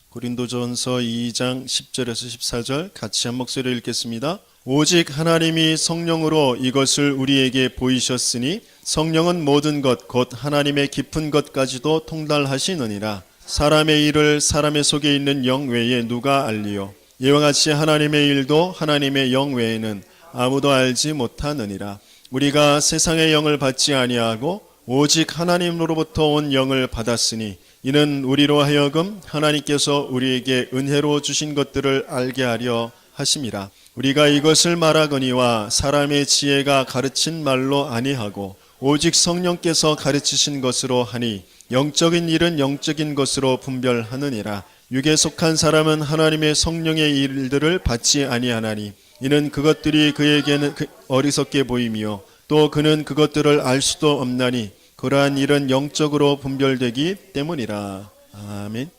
고린도전서 2장 10절에서 14절 같이 한 목소리로 읽겠습니다. 오직 하나님이 성령으로 이것을 우리에게 보이셨으니 성령은 모든 것 곧 하나님의 깊은 것까지도 통달하시느니라. 사람의 일을 사람의 속에 있는 영 외에 누가 알리요? 이와 같이 하나님의 일도 하나님의 영 외에는 아무도 알지 못하느니라. 우리가 세상의 영을 받지 아니하고 오직 하나님으로부터 온 영을 받았으니 이는 우리로 하여금 하나님께서 우리에게 은혜로 주신 것들을 알게 하려 하심이라. 우리가 이것을 말하거니와 사람의 지혜가 가르친 말로 아니하고 오직 성령께서 가르치신 것으로 하니 영적인 일은 영적인 것으로 분별하느니라. 육에 속한 사람은 하나님의 성령의 일들을 받지 아니하나니 이는 그것들이 그에게는 어리석게 보이며 또 그는 그것들을 알 수도 없나니 그러한 일은 영적으로 분별되기 때문이라. 아멘.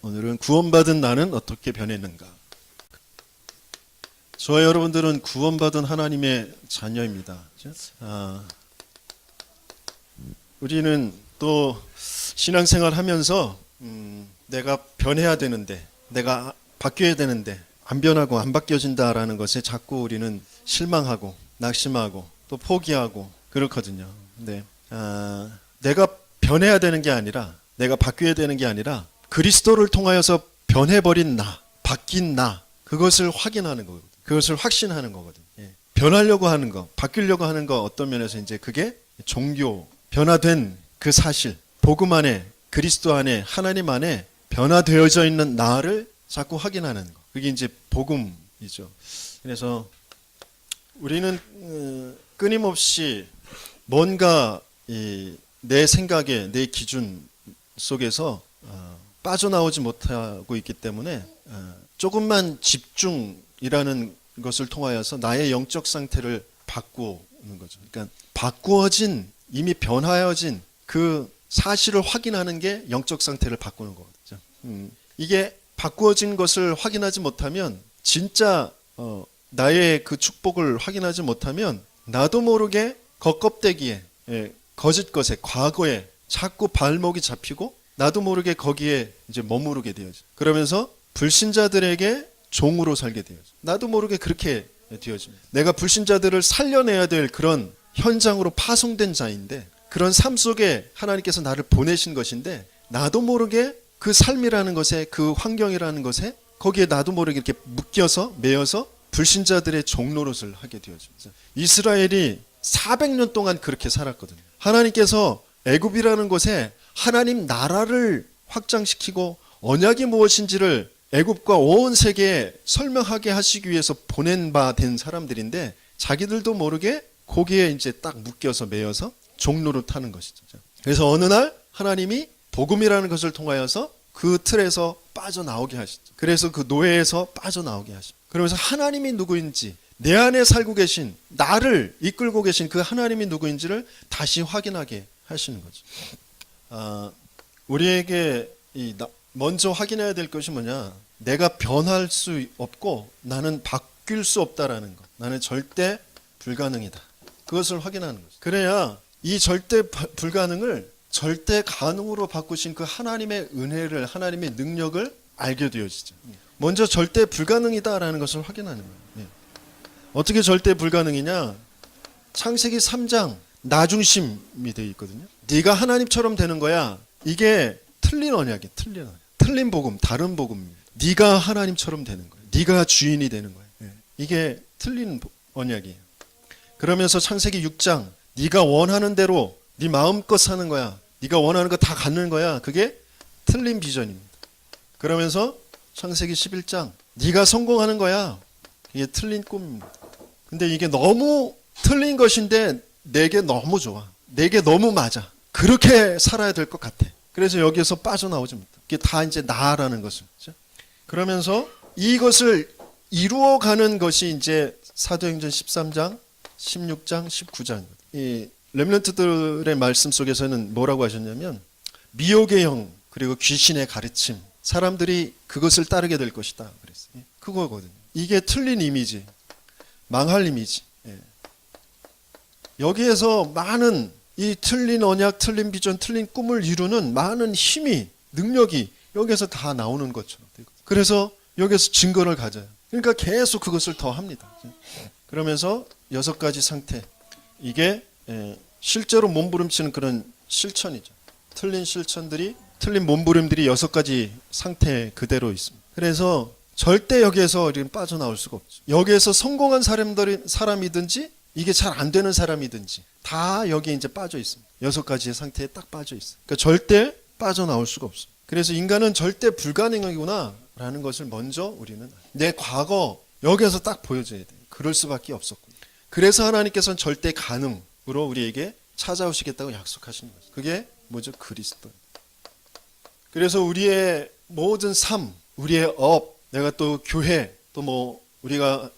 오늘은 구원받은 나는 어떻게 변했는가? 저와 여러분들은 구원받은 하나님의 자녀입니다. 우리는 또 신앙생활 하면서 내가 변해야 되는데, 내가 바뀌어야 되는데 안 변하고 안 바뀌어진다라는 것에 자꾸 우리는 실망하고 낙심하고 또 포기하고 그렇거든요. 근데 내가 변해야 되는 게 아니라, 내가 바뀌어야 되는 게 아니라 그리스도를 통하여서 변해버린 나, 바뀐 나, 그것을 확인하는 거거든요. 그것을 확신하는 거거든요. 변하려고 하는 거, 바뀌려고 하는 거, 어떤 면에서 이제 그게 종교, 변화된 그 사실, 복음 안에, 그리스도 안에, 하나님 안에 변화되어져 있는 나를 자꾸 확인하는 거. 그게 이제 복음이죠. 그래서 우리는 끊임없이 뭔가 내 생각에, 내 기준 속에서 빠져나오지 못하고 있기 때문에 조금만 집중이라는 것을 통하여서 나의 영적 상태를 바꾸는 거죠. 그러니까 바꾸어진, 이미 변화해진 그 사실을 확인하는 게 영적 상태를 바꾸는 거거든요. 이게 바꾸어진 것을 확인하지 못하면, 진짜 나의 그 축복을 확인하지 못하면 나도 모르게 겉껍데기에, 거짓 것에, 과거에 자꾸 발목이 잡히고 나도 모르게 거기에 이제 머무르게 되어져. 그러면서 불신자들에게 종으로 살게 되어져. 나도 모르게 그렇게 되어집니다. 내가 불신자들을 살려내야 될 그런 현장으로 파송된 자인데, 그런 삶 속에 하나님께서 나를 보내신 것인데, 나도 모르게 그 삶이라는 것에, 그 환경이라는 것에, 거기에 나도 모르게 이렇게 묶여서, 매여서 불신자들의 종노릇을 하게 되어집니다. 이스라엘이 400년 동안 그렇게 살았거든요. 하나님께서 애굽이라는 곳에 하나님 나라를 확장시키고 언약이 무엇인지를 애굽과 온 세계에 설명하게 하시기 위해서 보낸 바 된 사람들인데, 자기들도 모르게 거기에 이제 딱 묶여서 매여서 종노릇 하는 것이죠. 그래서 어느 날 하나님이 복음이라는 것을 통하여서 그 틀에서 빠져나오게 하시죠. 그래서 그 노예에서 빠져나오게 하시죠. 그러면서 하나님이 누구인지, 내 안에 살고 계신, 나를 이끌고 계신 그 하나님이 누구인지를 다시 확인하게 하시는 거죠. 우리에게 먼저 확인해야 될 것이 뭐냐? 내가 변할 수 없고 나는 바뀔 수 없다라는 것. 나는 절대 불가능이다. 그것을 확인하는 거죠. 그래야 이 절대 불가능을 절대 가능으로 바꾸신 그 하나님의 은혜를, 하나님의 능력을 알게 되어지죠. 먼저 절대 불가능이다라는 것을 확인하는 거예요. 어떻게 절대 불가능이냐? 창세기 3장 나중심이 되어 있거든요. 네가 하나님처럼 되는 거야. 이게 틀린 언약이에요. 틀린 언약. 틀린 복음, 다른 복음입니다. 네가 하나님처럼 되는 거예요. 네가 주인이 되는 거예요. 이게 틀린 언약이에요. 그러면서 창세기 6장 네가 원하는 대로 네 마음껏 사는 거야. 네가 원하는 거 다 갖는 거야. 그게 틀린 비전입니다. 그러면서 창세기 11장 네가 성공하는 거야. 이게 틀린 꿈입니다. 근데 이게 너무 틀린 것인데 내게 너무 좋아. 내게 너무 맞아. 그렇게 살아야 될 것 같아. 그래서 여기에서 빠져나오지 못해. 이게 다 이제 나라는 것을. 그렇죠? 그러면서 이것을 이루어가는 것이 이제 사도행전 13장, 16장, 19장. 이 렘넌트들의 말씀 속에서는 뭐라고 하셨냐면, 미혹의 영, 그리고 귀신의 가르침, 사람들이 그것을 따르게 될 것이다 그랬어요. 그거거든요. 이게 틀린 이미지, 망할 이미지. 여기에서 많은 이 틀린 언약, 틀린 비전, 틀린 꿈을 이루는 많은 힘이, 능력이 여기에서 다 나오는 것처럼 되고. 그래서 여기에서 증거를 가져요. 그러니까 계속 그것을 더 합니다. 그러면서 6가지 상태. 이게 실제로 몸부림치는 그런 실천이죠. 틀린 실천들이, 틀린 몸부림들이 6가지 상태 그대로 있습니다. 그래서 절대 여기에서 우리는 빠져나올 수가 없죠. 여기에서 성공한 사람이든지 이게 잘 안 되는 사람이든지 다 여기 이제 빠져 있습니다. 6가지의 상태에 딱 빠져 있어요. 그러니까 절대 빠져나올 수가 없습니다. 그래서 인간은 절대 불가능하구나 라는 것을 먼저 우리는 내 과거 여기에서 딱 보여줘야 돼요. 그럴 수밖에 없었고. 그래서 하나님께서는 절대 가능으로 우리에게 찾아오시겠다고 약속하시는 거죠. 그게 뭐죠? 그리스도. 그래서 우리의 모든 삶, 우리의 업, 내가 또 교회, 또 뭐 우리가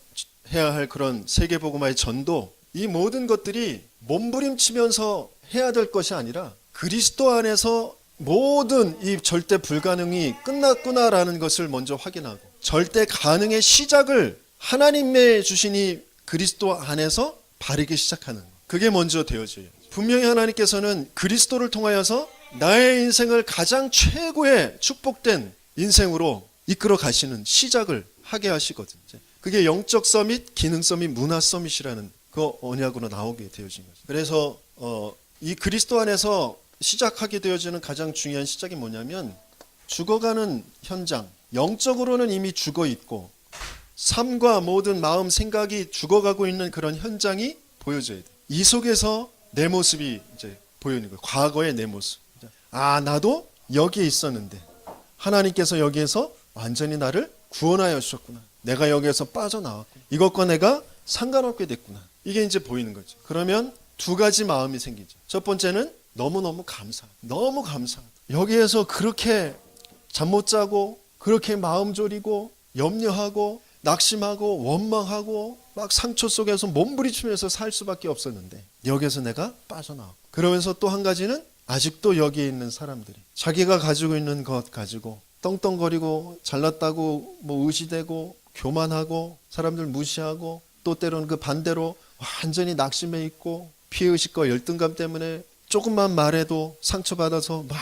해야 할 그런 세계복음화의 전도, 이 모든 것들이 몸부림치면서 해야 될 것이 아니라 그리스도 안에서 모든 이 절대 불가능이 끝났구나라는 것을 먼저 확인하고 절대 가능의 시작을 하나님의 주신 이 그리스도 안에서 바르기 시작하는, 그게 먼저 되어져요. 분명히 하나님께서는 그리스도를 통하여서 나의 인생을 가장 최고의 축복된 인생으로 이끌어 가시는 시작을 하게 하시거든요. 그게 영적 서밋, 기능 서밋, 문화 서밋이라는 그 언약으로 나오게 되어진 거죠. 그래서 이 그리스도 안에서 시작하게 되어지는 가장 중요한 시작이 뭐냐면 죽어가는 현장, 영적으로는 이미 죽어 있고 삶과 모든 마음, 생각이 죽어가고 있는 그런 현장이 보여져야 돼. 이 속에서 내 모습이 이제 보이는 거예요. 과거의 내 모습. 아, 나도 여기에 있었는데 하나님께서 여기에서 완전히 나를 구원하여 주셨구나. 내가 여기에서 빠져나왔고 이것과 내가 상관없게 됐구나. 이게 이제 보이는 거죠. 그러면 2가지 마음이 생기죠. 첫 번째는 너무너무 감사. 너무 감사. 여기에서 그렇게 잠 못 자고 그렇게 마음 졸이고 염려하고 낙심하고 원망하고 막 상처 속에서 몸부림치면서 살 수밖에 없었는데 여기에서 내가 빠져나왔고, 그러면서 또 한 가지는 아직도 여기에 있는 사람들이 자기가 가지고 있는 것 가지고 떵떵거리고 잘났다고 뭐 의시되고 교만하고 사람들 무시하고 또 때로는 그 반대로 완전히 낙심해 있고 피해의식과 열등감 때문에 조금만 말해도 상처받아서 막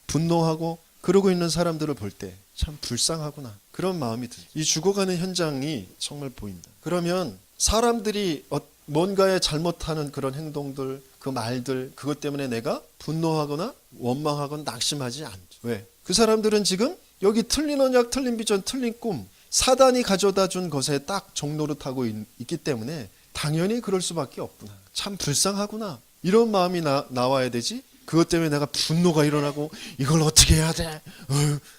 분노하고 그러고 있는 사람들을 볼 때 참 불쌍하구나, 그런 마음이 들어요. 이 죽어가는 현장이 정말 보인다. 그러면 사람들이 뭔가에 잘못하는 그런 행동들, 그 말들, 그것 때문에 내가 분노하거나 원망하거나 낙심하지 않죠. 왜? 그 사람들은 지금 여기 틀린 언약, 틀린 비전, 틀린 꿈, 사단이 가져다 준 것에 딱 종노릇하고 있기 때문에 당연히 그럴 수밖에 없구나. 참 불쌍하구나. 이런 마음이 나와야 되지. 그것 때문에 내가 분노가 일어나고 이걸 어떻게 해야 돼?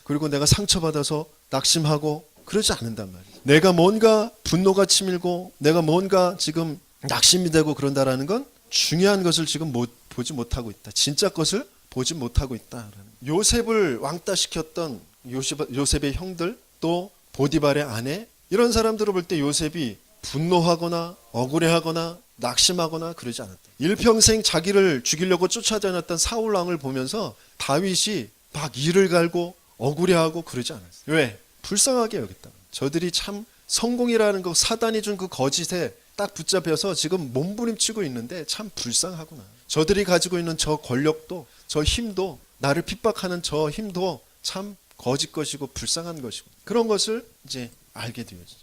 그리고 내가 상처받아서 낙심하고 그러지 않는단 말이에요. 내가 뭔가 분노가 치밀고 내가 뭔가 지금 낙심이 되고 그런다라는 건 중요한 것을 지금 보지 못하고 있다. 진짜 것을 보지 못하고 있다. 요셉을 왕따시켰던 요셉의 형들, 또 보디발의 아내, 이런 사람들을 볼 때 요셉이 분노하거나 억울해하거나 낙심하거나 그러지 않았다. 일평생 자기를 죽이려고 쫓아다녔던 사울 왕을 보면서 다윗이 막 이를 갈고 억울해하고 그러지 않았어요. 왜? 불쌍하게 여겼다. 저들이 참 성공이라는 거, 사단이 준 그 거짓에 딱 붙잡혀서 지금 몸부림치고 있는데 참 불쌍하구나. 저들이 가지고 있는 저 권력도, 저 힘도, 나를 핍박하는 저 힘도 참 거짓 것이고 불쌍한 것이고, 그런 것을 이제 알게 되어지죠.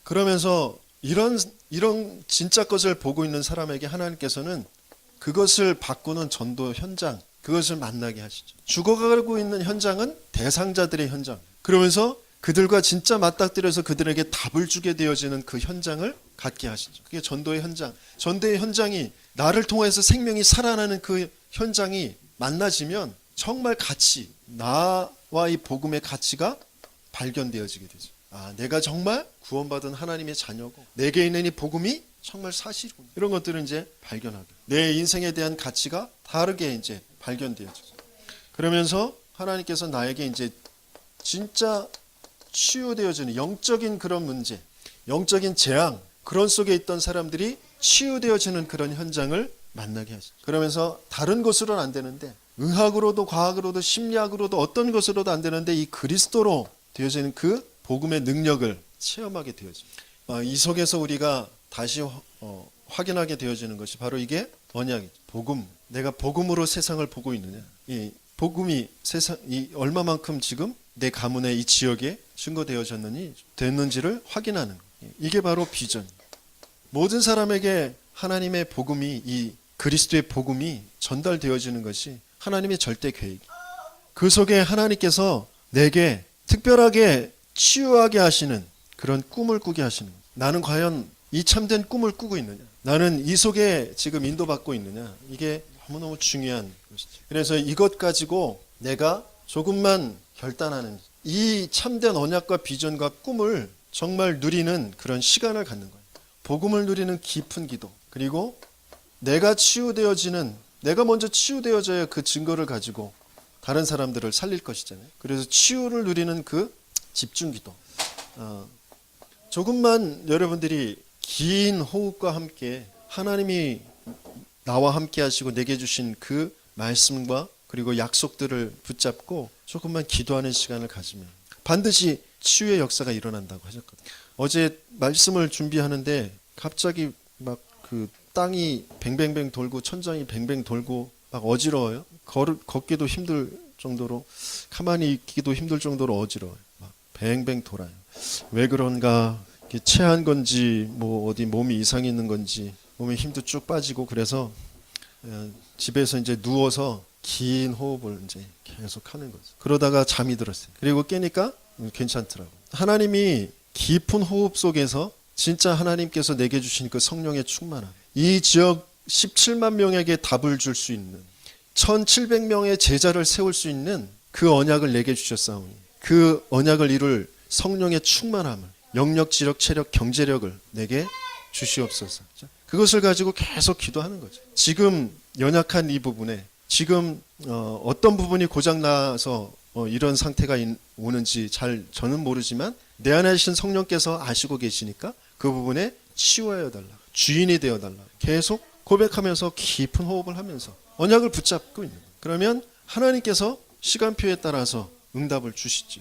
그러면서 이런 진짜 것을 보고 있는 사람에게 하나님께서는 그것을 바꾸는 전도 현장, 그것을 만나게 하시죠. 죽어가고 있는 현장은 대상자들의 현장. 그러면서 그들과 진짜 맞닥뜨려서 그들에게 답을 주게 되어지는 그 현장을 갖게 하시죠. 그게 전도의 현장. 전도의 현장이 나를 통해서 생명이 살아나는 그 현장이 만나지면 정말 가치, 나와 이 복음의 가치가 발견되어지게 되죠. 아, 내가 정말 구원받은 하나님의 자녀고 내게 있는 이 복음이 정말 사실이구나. 이런 것들을 이제 발견하게. 내 인생에 대한 가치가 다르게 이제 발견되어지죠. 그러면서 하나님께서 나에게 이제 진짜 치유되어지는 영적인 그런 문제, 영적인 재앙, 그런 속에 있던 사람들이 치유되어지는 그런 현장을 만나게 하시죠. 그러면서 다른 것으로는 안 되는데, 의학으로도 과학으로도 심리학으로도 어떤 것으로도 안 되는데 이 그리스도로 되어지는 그 복음의 능력을 체험하게 되어집니다. 이 속에서 우리가 다시 확인하게 되어지는 것이 바로 이게 언약이죠. 복음. 내가 복음으로 세상을 보고 있느냐. 이 복음이 얼마만큼 지금 내 가문의 이 지역에 됐는지를 확인하는 거예요. 이게 바로 비전. 모든 사람에게 하나님의 복음이, 이 그리스도의 복음이 전달되어지는 것이 하나님의 절대 계획. 그 속에 하나님께서 내게 특별하게 치유하게 하시는 그런 꿈을 꾸게 하시는 거예요. 나는 과연 이 참된 꿈을 꾸고 있느냐? 나는 이 속에 지금 인도받고 있느냐? 이게 너무너무 중요한 것이죠. 그래서 이것 가지고 내가 조금만 결단하는, 이 참된 언약과 비전과 꿈을 정말 누리는 그런 시간을 갖는 거예요. 복음을 누리는 깊은 기도, 그리고 내가 먼저 치유되어져야 그 증거를 가지고 다른 사람들을 살릴 것이잖아요. 그래서 치유를 누리는 그 집중 기도. 조금만 여러분들이 긴 호흡과 함께 하나님이 나와 함께 하시고 내게 주신 그 말씀과 그리고 약속들을 붙잡고 조금만 기도하는 시간을 가지면 반드시 치유의 역사가 일어난다고 하셨거든요. 어제 말씀을 준비하는데 갑자기 막 그 땅이 뱅뱅뱅 돌고 천장이 뱅뱅 돌고 막 어지러워요. 걷기도 힘들 정도로, 가만히 있기도 힘들 정도로 어지러워요. 막 뱅뱅 돌아요. 왜 그런가? 체한 건지, 뭐 어디 몸이 이상이 있는 건지, 몸에 힘도 쭉 빠지고, 그래서 집에서 이제 누워서 긴 호흡을 이제 계속 하는 거죠. 그러다가 잠이 들었어요. 그리고 깨니까 괜찮더라고. 하나님이 깊은 호흡 속에서 진짜 하나님께서 내게 주신 그 성령의 충만함, 이 지역 17만 명에게 답을 줄 수 있는, 1700명의 제자를 세울 수 있는 그 언약을 내게 주셨사오니 그 언약을 이룰 성령의 충만함을, 영력, 지력, 체력, 경제력을 내게 주시옵소서. 그것을 가지고 계속 기도하는 거죠. 지금 연약한 이 부분에, 지금 어떤 부분이 고장나서 이런 상태가 오는지 저는 모르지만 내 안에 계신 성령께서 아시고 계시니까 그 부분에 치유하여 달라, 주인이 되어 달라, 계속 고백하면서 깊은 호흡을 하면서 언약을 붙잡고 있는 거예요. 그러면 하나님께서 시간표에 따라서 응답을 주시죠.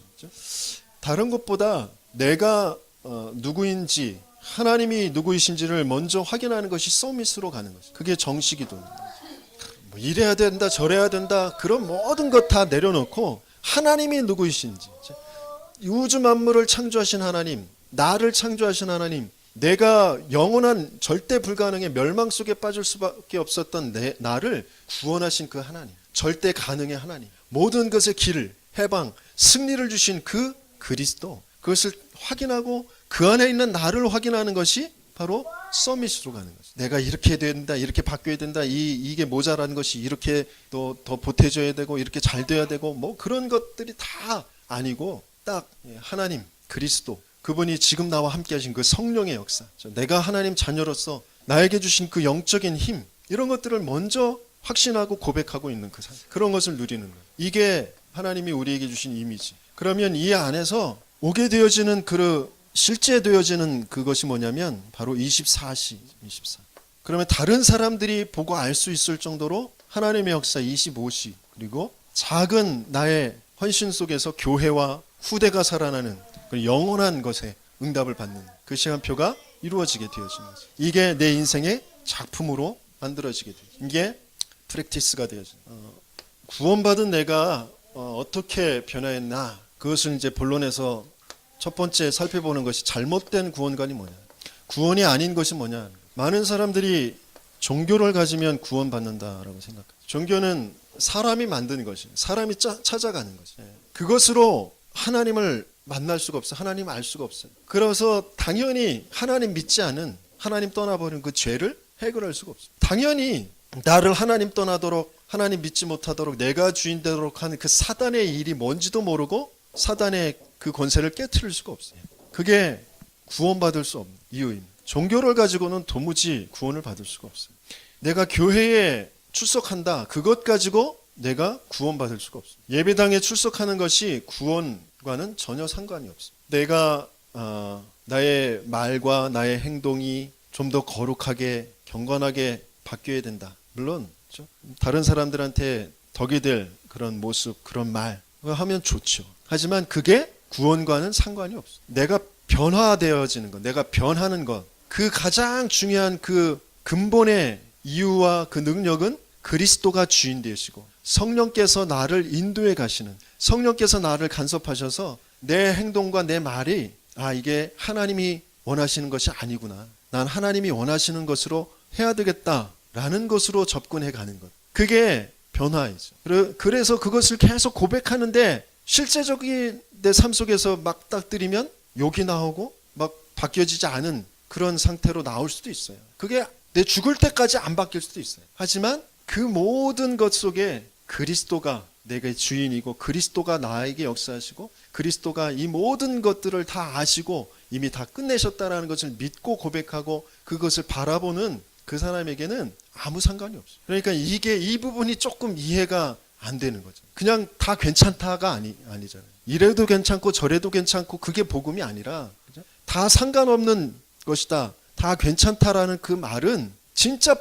다른 것보다 내가 누구인지, 하나님이 누구이신지를 먼저 확인하는 것이 서밋으로 가는 거죠. 그게 정식이도입니다. 뭐 이래야 된다, 저래야 된다, 그런 모든 것 다 내려놓고 하나님이 누구이신지, 우주 만물을 창조하신 하나님, 나를 창조하신 하나님, 내가 영원한 절대 불가능의 멸망 속에 빠질 수밖에 없었던 나를 구원하신 그 하나님, 절대 가능의 하나님, 모든 것의 길을, 해방, 승리를 주신 그 그리스도, 그것을 확인하고 그 안에 있는 나를 확인하는 것이 바로 서밋으로 가는 거죠. 내가 이렇게 해야 된다, 이렇게 바뀌어야 된다, 이게 모자란 것이 이렇게 또 더 보태져야 되고 이렇게 잘 돼야 되고, 뭐 그런 것들이 다 아니고 딱 하나님, 그리스도, 그분이 지금 나와 함께 하신 그 성령의 역사, 내가 하나님 자녀로서 나에게 주신 그 영적인 힘, 이런 것들을 먼저 확신하고 고백하고 있는 그런 것을 누리는 거예요. 이게 하나님이 우리에게 주신 이미지. 그러면 이 안에서 오게 되어지는 실제 되어지는 그것이 뭐냐면 바로 24시. 그러면 다른 사람들이 보고 알 수 있을 정도로 하나님의 역사 25시, 그리고 작은 나의 헌신 속에서 교회와 후대가 살아나는 그 영원한 것에 응답을 받는 그 시간표가 이루어지게 되어지는 거죠. 이게 내 인생의 작품으로 만들어지게 돼요. 이게 프랙티스가 되어지는 구원받은 내가 어떻게 변화했나, 그것을 이제 본론에서 첫 번째 살펴보는 것이 잘못된 구원관이 뭐냐, 구원이 아닌 것이 뭐냐. 많은 사람들이 종교를 가지면 구원받는다라고 생각해요. 종교는 사람이 만든 것이, 사람이 찾아가는 것이, 그것으로 하나님을 만날 수가 없어, 하나님 알 수가 없어요. 그래서 당연히 하나님 믿지 않은, 하나님 떠나버린 그 죄를 해결할 수가 없어요. 당연히 나를 하나님 떠나도록, 하나님 믿지 못하도록, 내가 주인 되도록 하는 그 사단의 일이 뭔지도 모르고 사단의 그 권세를 깨트릴 수가 없어요. 그게 구원받을 수 없는 이유입니다. 종교를 가지고는 도무지 구원을 받을 수가 없어요. 내가 교회에 출석한다, 그것 가지고 내가 구원받을 수가 없어요. 예배당에 출석하는 것이 구원과는 전혀 상관이 없어요. 내가 나의 말과 나의 행동이 좀 더 거룩하게, 경건하게 바뀌어야 된다. 물론 다른 사람들한테 덕이 될 그런 모습, 그런 말 하면 좋죠. 하지만 그게 구원과는 상관이 없어요. 내가 변화되어지는 것, 내가 변하는 것, 그 가장 중요한 그 근본의 이유와 그 능력은 그리스도가 주인 되시고 성령께서 나를 인도해 가시는, 성령께서 나를 간섭하셔서 내 행동과 내 말이 이게 하나님이 원하시는 것이 아니구나, 난 하나님이 원하시는 것으로 해야 되겠다라는 것으로 접근해 가는 것, 그게 변화이죠. 그래서 그것을 계속 고백하는데 실제적인 내 삶 속에서 막 딱 들이면 욕이 나오고 막 바뀌어지지 않은 그런 상태로 나올 수도 있어요. 그게 내 죽을 때까지 안 바뀔 수도 있어요. 하지만 그 모든 것 속에 그리스도가 내게 주인이고, 그리스도가 나에게 역사하시고, 그리스도가 이 모든 것들을 다 아시고 이미 다 끝내셨다라는 것을 믿고 고백하고 그것을 바라보는 그 사람에게는 아무 상관이 없어요. 그러니까 이 부분이 조금 이해가 안 되는 거죠. 그냥 다 괜찮다가 아니잖아요. 이래도 괜찮고 저래도 괜찮고 그게 복음이 아니라, 그죠? 다 상관없는 것이다, 다 괜찮다라는 그 말은 진짜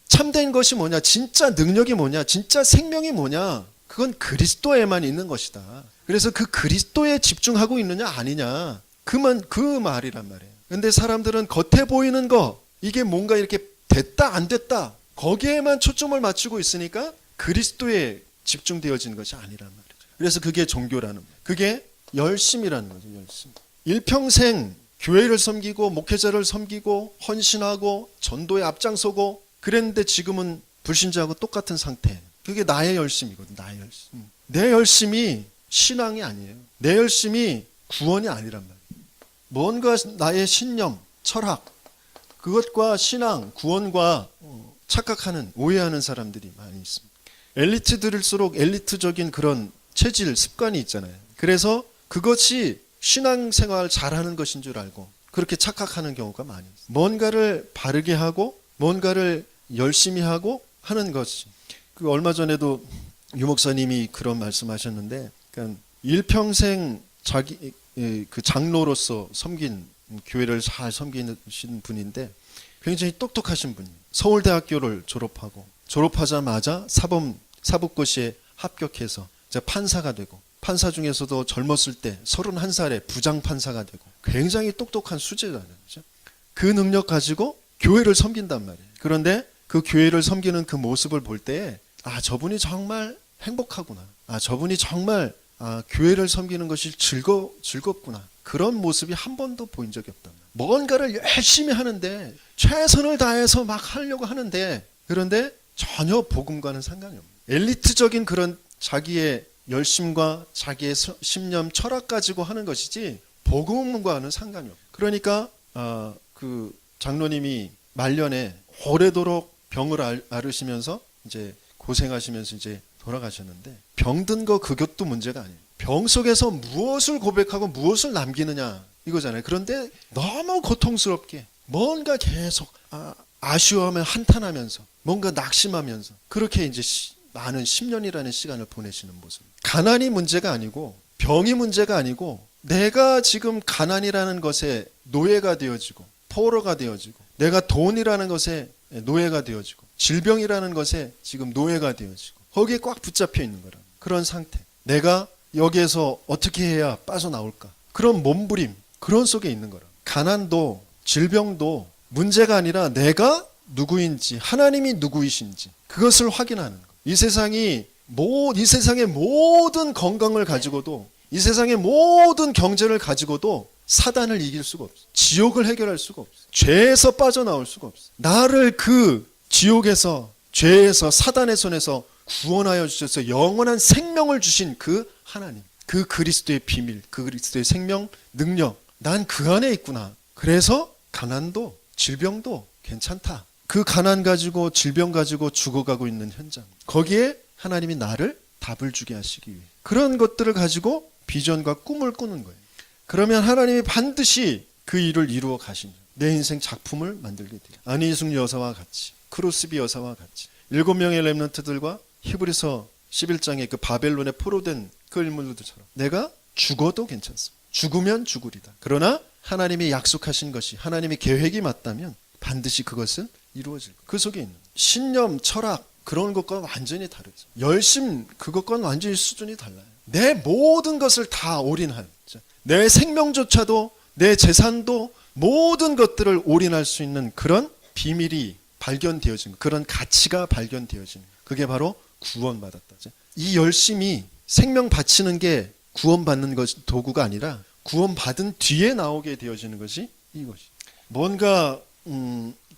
참된 것이 뭐냐, 진짜 능력이 뭐냐, 진짜 생명이 뭐냐, 그건 그리스도에만 있는 것이다. 그래서 그 그리스도에 집중하고 있느냐 아니냐, 그 말이란 말이에요. 근데 사람들은 겉에 보이는 거, 이게 뭔가 이렇게 됐다 안 됐다, 거기에만 초점을 맞추고 있으니까 그리스도에 집중되어지는 것이 아니란 말이죠. 그래서 그게 종교라는 거예요. 그게 열심이라는 거죠. 열심. 일평생 교회를 섬기고 목회자를 섬기고 헌신하고 전도에 앞장서고 그랬는데 지금은 불신자하고 똑같은 상태. 그게 나의 열심이거든. 나의 열심. 내 열심이 신앙이 아니에요. 내 열심이 구원이 아니란 말이에요. 뭔가 나의 신념, 철학, 그것과 신앙, 구원과 착각하는, 오해하는 사람들이 많이 있습니다. 엘리트들일수록 엘리트적인 그런 체질, 습관이 있잖아요. 그래서 그것이 신앙생활 잘하는 것인 줄 알고 그렇게 착각하는 경우가 많이 있어요. 뭔가를 바르게 하고 뭔가를 열심히 하고 하는 것이, 그 얼마 전에도 유 목사님이 그런 말씀하셨는데, 그러니까 일평생 자기 그 장로로서 섬긴, 교회를 잘 섬기는 분인데 굉장히 똑똑하신 분이에요. 서울대학교를 졸업하자마자 사법고시에 합격해서 이제 판사가 되고, 판사 중에서도 젊었을 때 31살에 부장판사가 되고 굉장히 똑똑한 수재잖아요. 그렇죠? 그 능력 가지고 교회를 섬긴단 말이에요. 그런데 그 교회를 섬기는 그 모습을 볼 때 저분이 정말 행복하구나, 저분이 정말 교회를 섬기는 것이 즐겁구나, 그런 모습이 한 번도 보인 적이 없단 말이에요. 뭔가를 열심히 하는데, 최선을 다해서 막 하려고 하는데, 그런데 전혀 복음과는 상관이 없는, 엘리트적인 그런 자기의 열심과 자기의 신념, 철학 가지고 하는 것이지 복음과는 상관이 없어요. 그러니까 그 장로님이 말년에 오래도록 병을 앓으시면서 이제 고생하시면서 이제 돌아가셨는데, 병든 거 그것도 문제가 아니에요. 병 속에서 무엇을 고백하고 무엇을 남기느냐 이거잖아요. 그런데 너무 고통스럽게 뭔가 계속 아쉬워하며 한탄하면서 뭔가 낙심하면서 그렇게 이제 많은 10년이라는 시간을 보내시는 모습. 가난이 문제가 아니고 병이 문제가 아니고, 내가 지금 가난이라는 것에 노예가 되어지고 포로가 되어지고, 내가 돈이라는 것에 노예가 되어지고, 질병이라는 것에 지금 노예가 되어지고, 거기에 꽉 붙잡혀 있는 거라. 그런 상태. 내가 여기에서 어떻게 해야 빠져나올까? 그런 몸부림, 그런 속에 있는 거라. 가난도 질병도 문제가 아니라 내가 누구인지, 하나님이 누구이신지 그것을 확인하는 것. 이 세상의 모든 건강을 가지고도, 이 세상의 모든 경제를 가지고도 사단을 이길 수가 없어. 지옥을 해결할 수가 없어. 죄에서 빠져나올 수가 없어. 나를 그 지옥에서, 죄에서, 사단의 손에서 구원하여 주셔서 영원한 생명을 주신 그 하나님, 그 그리스도의 비밀, 그 그리스도의 생명, 능력, 난 그 안에 있구나. 그래서 가난도 질병도 괜찮다. 그 가난 가지고 질병 가지고 죽어가고 있는 현장, 거기에 하나님이 나를 답을 주게 하시기 위해 그런 것들을 가지고 비전과 꿈을 꾸는 거예요. 그러면 하나님이 반드시 그 일을 이루어 가시는, 내 인생 작품을 만들게 돼요. 안희숙 여사와 같이, 크로스비 여사와 같이 7명의 렘넌트들과 히브리서 11장의 그 바벨론에 포로된 그 인물들처럼 내가 죽어도 괜찮습니다. 죽으면 죽으리다. 그러나 하나님이 약속하신 것이, 하나님의 계획이 맞다면 반드시 그것은 이루어질 거예요. 그 속에 있는 신념, 철학, 그런 것과 완전히 다르죠. 열심, 그것과는 완전히 수준이 달라요. 내 모든 것을 다 올인한, 내 생명조차도, 내 재산도, 모든 것들을 올인할 수 있는 그런 비밀이 발견되어진, 그런 가치가 발견되어진, 그게 바로 구원받았다. 이 열심이 생명 바치는 게 구원받는 것 도구가 아니라 구원받은 뒤에 나오게 되어지는 것이 이것이. 뭔가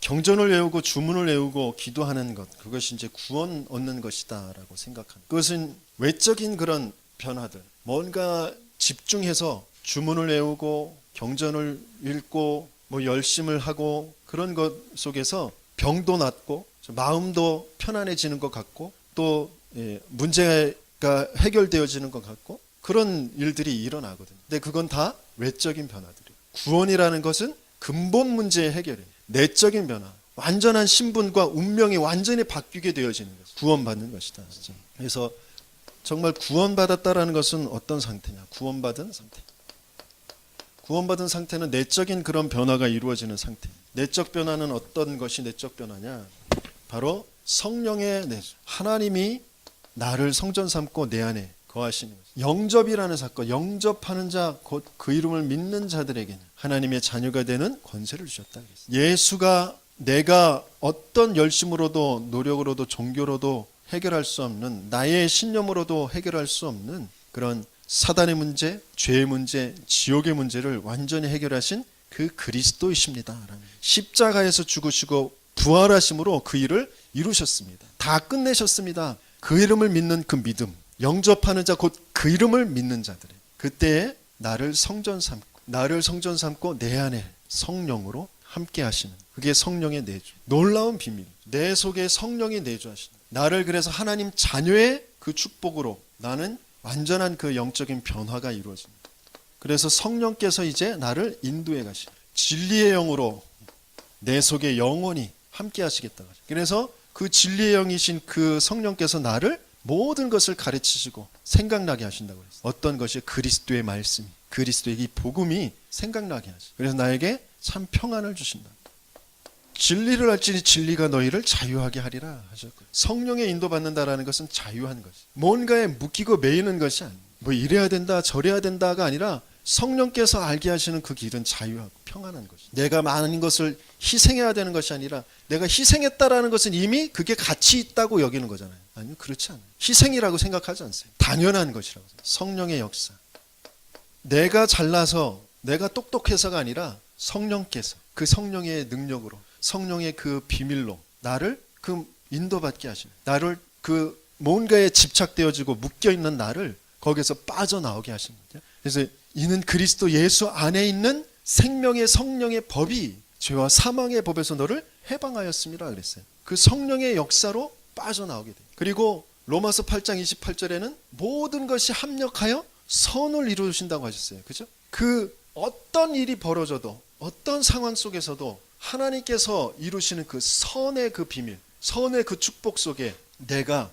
경전을 외우고 주문을 외우고 기도하는 것, 그것이 이제 구원 얻는 것이다라고 생각합니다. 그것은 외적인 그런 변화들, 뭔가 집중해서 주문을 외우고 경전을 읽고 뭐 열심을 하고 그런 것 속에서 병도 낫고 마음도 편안해지는 것 같고 또 문제가 해결되어지는 것 같고 그런 일들이 일어나거든요. 근데 그건 다 외적인 변화들이에요. 구원이라는 것은 근본 문제의 해결이에요. 내적인 변화, 완전한 신분과 운명이 완전히 바뀌게 되어지는 것이 구원받는 것이다. 진짜. 그래서 정말 구원받았다라는 것은 어떤 상태냐? 구원받은 상태. 구원받은 상태는 내적인 그런 변화가 이루어지는 상태. 내적 변화는 어떤 것이 내적 변화냐? 바로 성령의 내주. 하나님이 나를 성전 삼고 내 안에 거하시는 것. 영접이라는 사건, 영접하는 자, 곧 그 이름을 믿는 자들에게는 하나님의 자녀가 되는 권세를 주셨다. 예수가 내가 어떤 열심으로도 노력으로도 종교로도 해결할 수 없는, 나의 신념으로도 해결할 수 없는 그런 사단의 문제, 죄의 문제, 지옥의 문제를 완전히 해결하신 그 그리스도이십니다. 십자가에서 죽으시고 부활하심으로 그 일을 이루셨습니다. 다 끝내셨습니다. 그 이름을 믿는 그 믿음, 영접하는 자, 곧 그 이름을 믿는 자들이 그때에 나를 성전 삼고 내 안에 성령으로 함께 하시는, 그게 성령의 내주. 놀라운 비밀. 내 속에 성령이 내주하시는, 나를 그래서 하나님 자녀의 그 축복으로 나는 완전한 그 영적인 변화가 이루어집니다. 그래서 성령께서 이제 나를 인도해 가시는, 진리의 영으로 내 속에 영원히 함께 하시겠다고 하죠. 그래서 그 진리의 영이신 그 성령께서 나를 모든 것을 가르치시고 생각나게 하신다고 했어요. 어떤 것이? 그리스도의 말씀이, 그리스도의 이 복음이 생각나게 하시고, 그래서 나에게 참 평안을 주신다. 진리를 알지니 진리가 너희를 자유하게 하리라 하셨고, 성령의 인도받는다라는 것은 자유한 것이, 뭔가에 묶이고 매이는 것이 아니에요. 뭐 이래야 된다 저래야 된다가 아니라 성령께서 알게 하시는 그 길은 자유하고 평안한 것이, 내가 많은 것을 희생해야 되는 것이 아니라 내가 희생했다라는 것은 이미 그게 가치 있다고 여기는 거잖아요. 아니요, 그렇지 않아요. 희생이라고 생각하지 않으세요. 당연한 것이라고 생각해요. 성령의 역사. 내가 잘나서 내가 똑똑해서가 아니라 성령께서 그 성령의 능력으로, 성령의 그 비밀로 나를 그 인도받게 하시는, 나를 그 뭔가에 집착되어지고 묶여있는 나를 거기서 빠져나오게 하시는 거죠. 그래서 이는 그리스도 예수 안에 있는 생명의 성령의 법이 죄와 사망의 법에서 너를 해방하였습니다 그랬어요. 그 성령의 역사로 빠져나오게 돼요. 그리고 로마서 8장 28절에는 모든 것이 합력하여 선을 이루신다고 하셨어요. 그죠? 그 어떤 일이 벌어져도 어떤 상황 속에서도 하나님께서 이루시는 그 선의 그 비밀, 선의 그 축복 속에 내가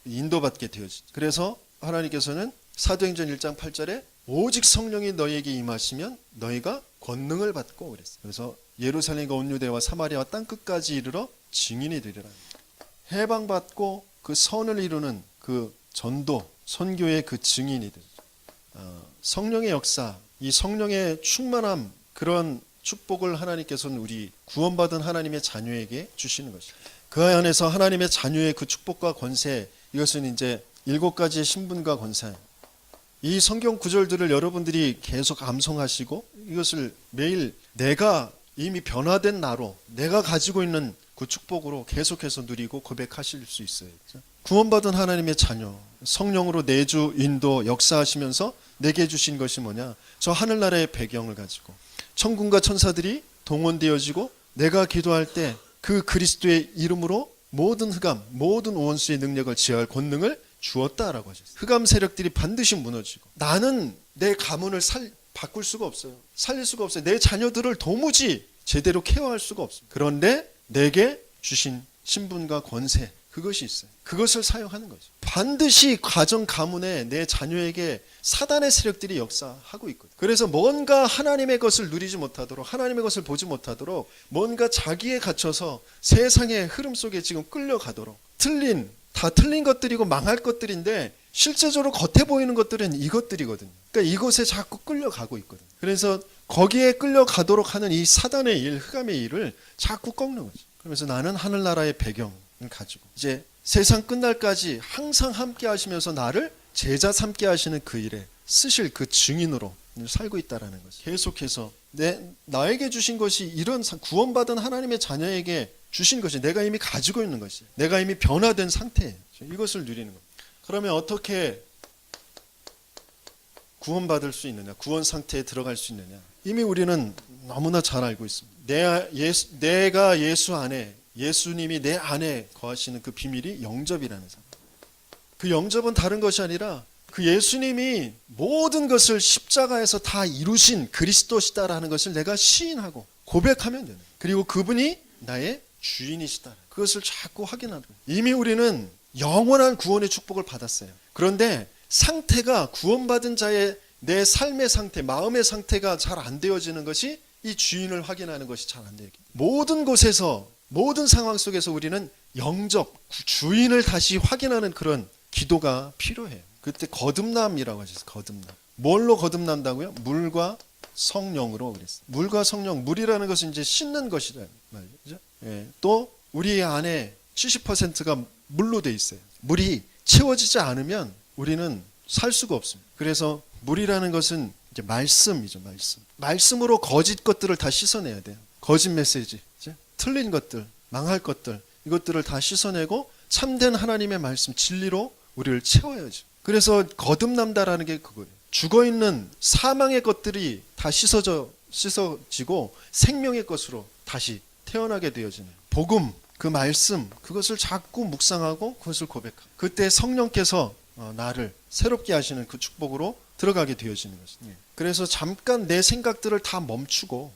인도받게 되어지. 그래서 하나님께서는 사도행전 1장 8절에 오직 성령이 너희에게 임하시면 너희가 권능을 받고 그랬어요. 그래서 예루살렘과 온 유대와 사마리아와 땅 끝까지 이르러 증인이 되리라. 해방받고 그 선을 이루는 그 전도, 선교의 그 증인이 되죠. 성령의 역사, 이 성령의 충만함, 그런 축복을 하나님께서는 우리 구원받은 하나님의 자녀에게 주시는 것입니다. 그 안에서 하나님의 자녀의 그 축복과 권세, 이것은 이제 7가지의 신분과 권세. 이 성경 구절들을 여러분들이 계속 암송하시고 이것을 매일 내가 이미 변화된 나로, 내가 가지고 있는 그 축복으로 계속해서 누리고 고백하실 수 있어요. 구원받은 하나님의 자녀, 성령으로 내주, 인도, 역사하시면서 내게 주신 것이 뭐냐? 저 하늘나라의 배경을 가지고 천군과 천사들이 동원되어지고 내가 기도할 때 그 그리스도의 이름으로 모든 흑암, 모든 원수의 능력을 제어할 권능을 주었다라고 하셨어요. 흑암 세력들이 반드시 무너지고, 나는 내 가문을 바꿀 수가 없어요. 살릴 수가 없어요. 내 자녀들을 도무지 제대로 케어할 수가 없어요. 그런데 내게 주신 신분과 권세, 그것이 있어요. 그것을 사용하는 거죠. 반드시 가정 가문에 내 자녀에게 사단의 세력들이 역사하고 있거든요. 그래서 뭔가 하나님의 것을 누리지 못하도록, 하나님의 것을 보지 못하도록, 뭔가 자기에 갇혀서 세상의 흐름 속에 지금 끌려가도록, 다 틀린 것들이고 망할 것들인데 실제적으로 겉에 보이는 것들은 이것들이거든요. 그러니까 이곳에 자꾸 끌려가고 있거든요. 그래서 거기에 끌려가도록 하는 이 사단의 일, 흑암의 일을 자꾸 꺾는 거죠. 그러면서 나는 하늘나라의 배경을 가지고 이제 세상 끝날까지 항상 함께 하시면서 나를 제자 삼게 하시는 그 일에 쓰실 그 증인으로 살고 있다라는 거죠. 계속해서 나에게 주신 것이 이런 구원받은 하나님의 자녀에게 주신 것이 내가 이미 가지고 있는 것이 내가 이미 변화된 상태예요. 이것을 누리는 겁니다. 그러면 어떻게 구원받을 수 있느냐, 구원 상태에 들어갈 수 있느냐, 이미 우리는 너무나 잘 알고 있습니다. 내가 예수 안에, 예수님이 내 안에 거하시는 그 비밀이 영접이라는 삶. 그 영접은 다른 것이 아니라 그 예수님이 모든 것을 십자가에서 다 이루신 그리스도시다라는 것을 내가 시인하고 고백하면 되는 거예요. 그리고 그분이 나의 주인이시다. 그것을 자꾸 확인하는 거예요. 이미 우리는 영원한 구원의 축복을 받았어요. 그런데 상태가 구원받은 자의 내 삶의 상태, 마음의 상태가 잘 안 되어지는 것이 이 주인을 확인하는 것이 잘 안 돼요. 모든 곳에서 모든 상황 속에서 우리는 영접, 주인을 다시 확인하는 그런 기도가 필요해요. 그때 거듭남이라고 하셨어요. 거듭남. 뭘로 거듭난다고요? 물과 성령으로 그랬어요. 물과 성령, 물이라는 것은 이제 씻는 것이라는 말이죠. 예, 또 우리 안에 70%가 물로 돼 있어요. 물이 채워지지 않으면 우리는 살 수가 없습니다. 그래서 물이라는 것은 이제 말씀이죠. 말씀으로 거짓 것들을 다 씻어내야 돼요. 거짓 메시지, 틀린 것들, 망할 것들, 이것들을 다 씻어내고 참된 하나님의 말씀, 진리로 우리를 채워야죠. 그래서 거듭난다라는 게 그거예요. 죽어있는 사망의 것들이 다 씻어지고 생명의 것으로 다시 태어나게 되어지는 복음, 그 말씀, 그것을 자꾸 묵상하고 그것을 고백하고 그때 성령께서 나를 새롭게 하시는 그 축복으로 들어가게 되어지는 것입니다. 그래서 잠깐 내 생각들을 다 멈추고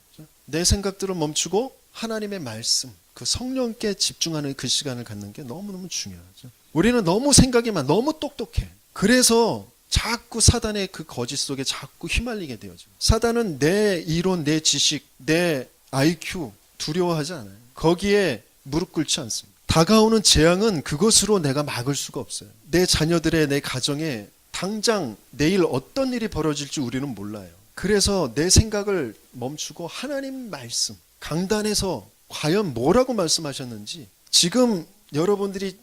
하나님의 말씀, 그 성령께 집중하는 그 시간을 갖는 게 너무너무 중요하죠. 우리는 너무 생각이 너무 똑똑해. 그래서 자꾸 사단의 그 거짓 속에 자꾸 휘말리게 되어져. 사단은 내 이론, 내 지식, 내 IQ 두려워하지 않아요. 거기에 무릎 꿇지 않습니다. 다가오는 재앙은 그것으로 내가 막을 수가 없어요. 내 자녀들의, 내 가정에 당장 내일 어떤 일이 벌어질지 우리는 몰라요. 그래서 내 생각을 멈추고 하나님 말씀, 강단에서 과연 뭐라고 말씀하셨는지 지금 여러분들이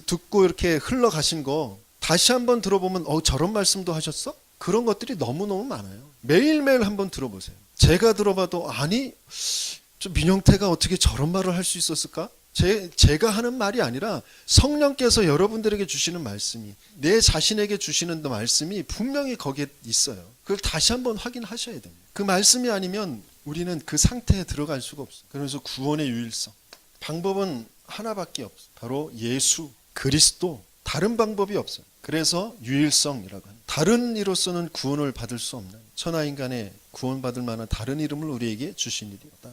듣고 이렇게 흘러가신 거 다시 한번 들어보면 저런 말씀도 하셨어? 그런 것들이 너무너무 많아요. 매일매일 한번 들어보세요. 제가 들어봐도 아니 좀 민영태가 어떻게 저런 말을 할 수 있었을까? 제가 하는 말이 아니라 성령께서 여러분들에게 주시는 말씀이 내 자신에게 주시는 말씀이 분명히 거기에 있어요. 그걸 다시 한번 확인하셔야 됩니다. 그 말씀이 아니면 우리는 그 상태에 들어갈 수가 없어요. 그래서 구원의 유일성 방법은 하나밖에 없어요. 바로 예수 그리스도, 다른 방법이 없어요. 그래서 유일성이라고 합니다. 다른 이로서는 구원을 받을 수 없는, 천하인간의 구원받을 만한 다른 이름을 우리에게 주신 일이 없다.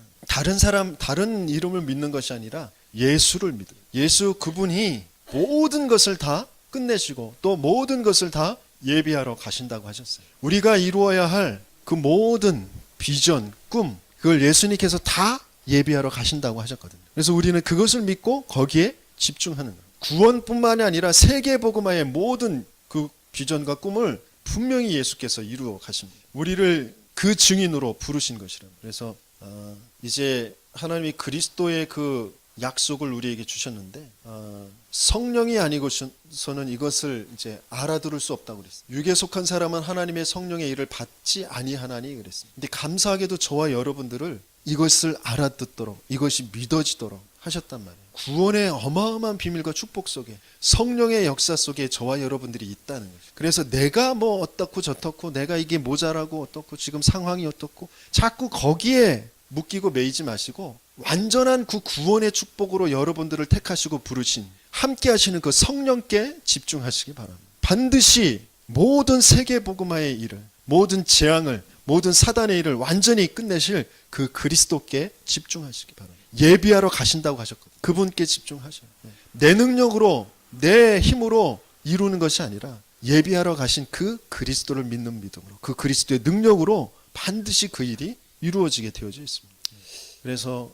다른 이름을 믿는 것이 아니라 예수를 믿어요. 예수 그분이 모든 것을 다 끝내시고 또 모든 것을 다 예비하러 가신다고 하셨어요. 우리가 이루어야 할 그 모든 비전, 꿈, 그걸 예수님께서 다 예비하러 가신다고 하셨거든요. 그래서 우리는 그것을 믿고 거기에 집중하는 거예요. 구원뿐만이 아니라 세계복음화의 모든 그 비전과 꿈을 분명히 예수께서 이루어 가십니다. 우리를 그 증인으로 부르신 것이라. 그래서 이제 하나님이 그리스도의 그 약속을 우리에게 주셨는데 성령이 아니고서는 이것을 이제 알아들을 수 없다고 그랬어요. 육에 속한 사람은 하나님의 성령의 일을 받지 아니하나니 그랬습니다. 근데 감사하게도 저와 여러분들을 이것을 알아듣도록, 이것이 믿어지도록 하셨단 말이에요. 구원의 어마어마한 비밀과 축복 속에, 성령의 역사 속에 저와 여러분들이 있다는 거죠. 그래서 내가 뭐 어떻고 저떻고, 내가 이게 모자라고 어떻고, 지금 상황이 어떻고, 자꾸 거기에 묶이고 매이지 마시고 완전한 그 구원의 축복으로 여러분들을 택하시고 부르신, 함께 하시는 그 성령께 집중하시기 바랍니다. 반드시 모든 세계복음화의 일을, 모든 재앙을, 모든 사단의 일을 완전히 끝내실 그 그리스도께 집중하시기 바랍니다. 예비하러 가신다고 하셨거든요. 그분께 집중하셔요. 내 능력으로, 내 힘으로 이루는 것이 아니라 예비하러 가신 그 그리스도를 믿는 믿음으로, 그 그리스도의 능력으로 반드시 그 일이 이루어지게 되어져 있습니다. 그래서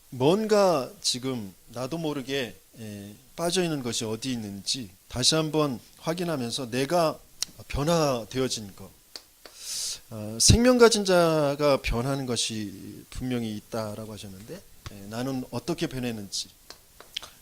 뭔가 지금 나도 모르게 빠져있는 것이 어디 있는지 다시 한번 확인하면서 내가 변화되어진 것, 생명 가진 자가 변하는 것이 분명히 있다라고 하셨는데 나는 어떻게 변했는지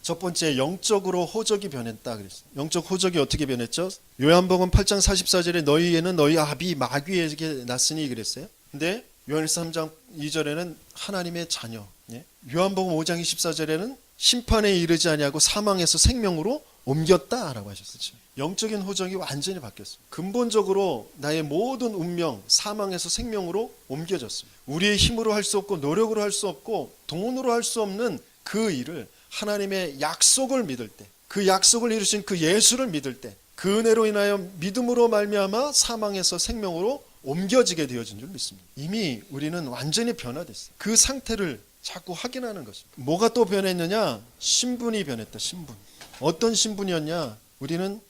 첫 번째, 영적으로 호적이 변했다 그랬어요. 영적 호적이 어떻게 변했죠? 요한복음 8장 44절에 너희에는 너희 아비 마귀에게 났으니 그랬어요. 근데 요한일서 3장 2절에는 하나님의 자녀. 예? 요한복음 5장 24절에는 심판에 이르지 아니하고 사망에서 생명으로 옮겼다라고 하셨어요. 영적인 호적이 완전히 바뀌었어요. 근본적으로 나의 모든 운명, 사망에서 생명으로 옮겨졌어요. 우리의 힘으로 할 수 없고 노력으로 할 수 없고 돈으로 할 수 없는 그 일을 하나님의 약속을 믿을 때, 그 약속을 이루신 그 예수를 믿을 때, 그 은혜로 인하여 믿음으로 말미암아 사망에서 생명으로 옮겨지게 되어진 줄 믿습니다. 이미 우리는 완전히 변화됐어요. 그 상태를 자꾸 확인하는 것입니다. 뭐가 또 변했느냐? 신분이 변했다. 신분. 어떤 신분이었냐? 우리는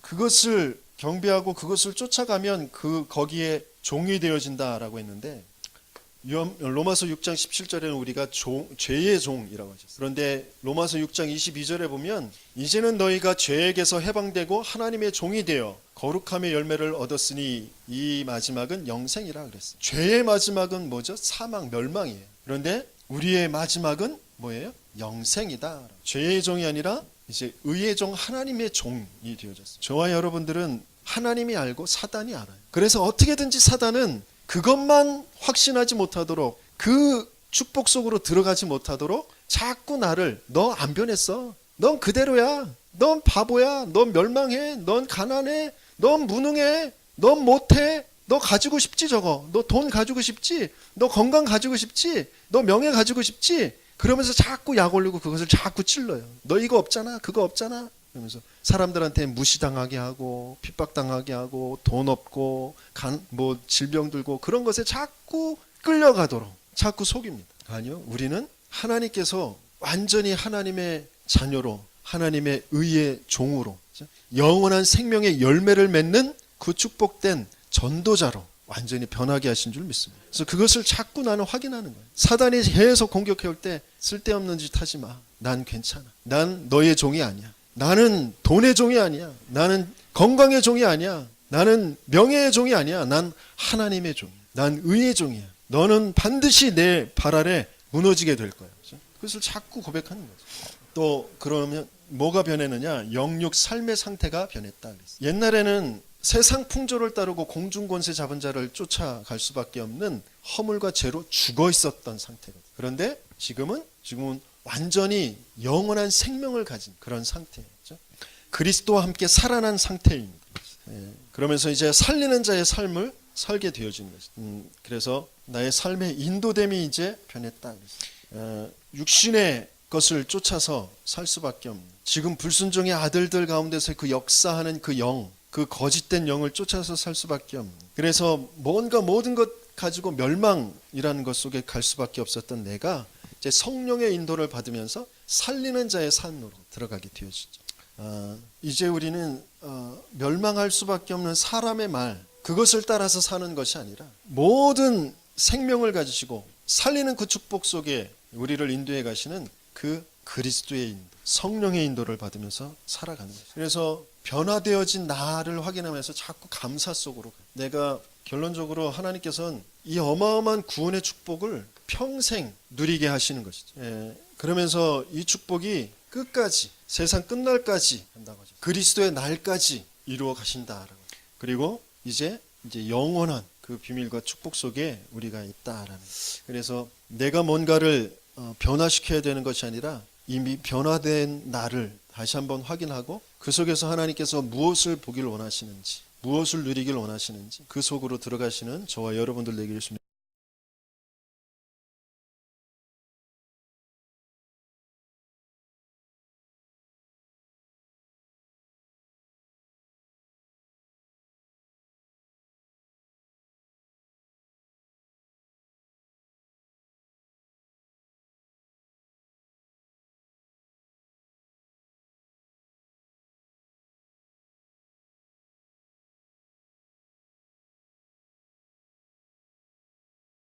그것을 경배하고 그것을 쫓아가면 거기에 종이 되어진다라고 했는데, 로마서 6장 17절에는 우리가 죄의 종이라고 하셨어요. 그런데 로마서 6장 22절에 보면 이제는 너희가 죄에게서 해방되고 하나님의 종이 되어 거룩함의 열매를 얻었으니 이 마지막은 영생이라 그랬어요. 죄의 마지막은 뭐죠? 사망, 멸망이에요. 그런데 우리의 마지막은 뭐예요? 영생이다. 죄의 종이 아니라 이제 의의 종, 하나님의 종이 되어졌어요. 저와 여러분들은 하나님이 알고 사단이 알아요. 그래서 어떻게든지 사단은 그것만 확신하지 못하도록, 그 축복 속으로 들어가지 못하도록 자꾸 나를, 너 안 변했어, 넌 그대로야, 넌 바보야, 넌 멸망해, 넌 가난해, 넌 무능해, 넌 못해, 너 가지고 싶지 저거, 너 돈 가지고 싶지, 너 건강 가지고 싶지, 너 명예 가지고 싶지, 그러면서 자꾸 약 올리고 그것을 자꾸 찔러요. 너 이거 없잖아, 그거 없잖아, 그러면서 사람들한테 무시당하게 하고 핍박당하게 하고 돈 없고 질병 들고 그런 것에 자꾸 끌려가도록 자꾸 속입니다. 아니요, 우리는 하나님께서 완전히 하나님의 자녀로, 하나님의 의의 종으로 영원한 생명의 열매를 맺는 그 축복된 전도자로 완전히 변하게 하신 줄 믿습니다. 그래서 그것을 자꾸 나는 확인하는 거예요. 사단이 계속 공격해 올 때 쓸데없는 짓 하지 마. 난 괜찮아. 난 너의 종이 아니야. 나는 돈의 종이 아니야. 나는 건강의 종이 아니야. 나는 명예의 종이 아니야. 난 하나님의 종이야. 난 의의 종이야. 너는 반드시 내 발 아래 무너지게 될 거야. 그것을 자꾸 고백하는 거죠. 또 그러면 뭐가 변했느냐? 영육 삶의 상태가 변했다. 옛날에는 세상 풍조를 따르고 공중권세 잡은 자를 쫓아갈 수밖에 없는 허물과 죄로 죽어 있었던 상태거든요. 그런데 지금은 완전히 영원한 생명을 가진 그런 상태죠. 그리스도와 함께 살아난 상태입니다. 그러면서 이제 살리는 자의 삶을 살게 되어지는 것이죠. 그래서 나의 삶의 인도됨이 이제 변했다. 육신의 것을 쫓아서 살 수밖에 없는, 지금 불순종의 아들들 가운데서 그 역사하는 그 영, 그 거짓된 영을 쫓아서 살 수밖에 없는, 그래서 뭔가 모든 것 가지고 멸망이라는 것 속에 갈 수밖에 없었던 내가 이제 성령의 인도를 받으면서 살리는 자의 삶으로 들어가게 되어지죠. 이제 우리는 멸망할 수밖에 없는 사람의 말, 그것을 따라서 사는 것이 아니라 모든 생명을 가지시고 살리는 그 축복 속에 우리를 인도해 가시는 그 그리스도의 인도, 성령의 인도를 받으면서 살아가는 거죠. 그래서 변화되어진 나를 확인하면서 자꾸 감사 속으로 가요. 내가 결론적으로 하나님께서는 이 어마어마한 구원의 축복을 평생 누리게 하시는 것이죠. 그러면서 이 축복이 끝까지, 세상 끝날까지 한다고 하죠. 그리스도의 날까지 이루어 가신다라고. 그리고 이제 영원한 그 비밀과 축복 속에 우리가 있다라는. 그래서 내가 뭔가를 변화시켜야 되는 것이 아니라 이미 변화된 나를 다시 한번 확인하고 그 속에서 하나님께서 무엇을 보길 원하시는지, 무엇을 누리길 원하시는지 그 속으로 들어가시는 저와 여러분들 되기를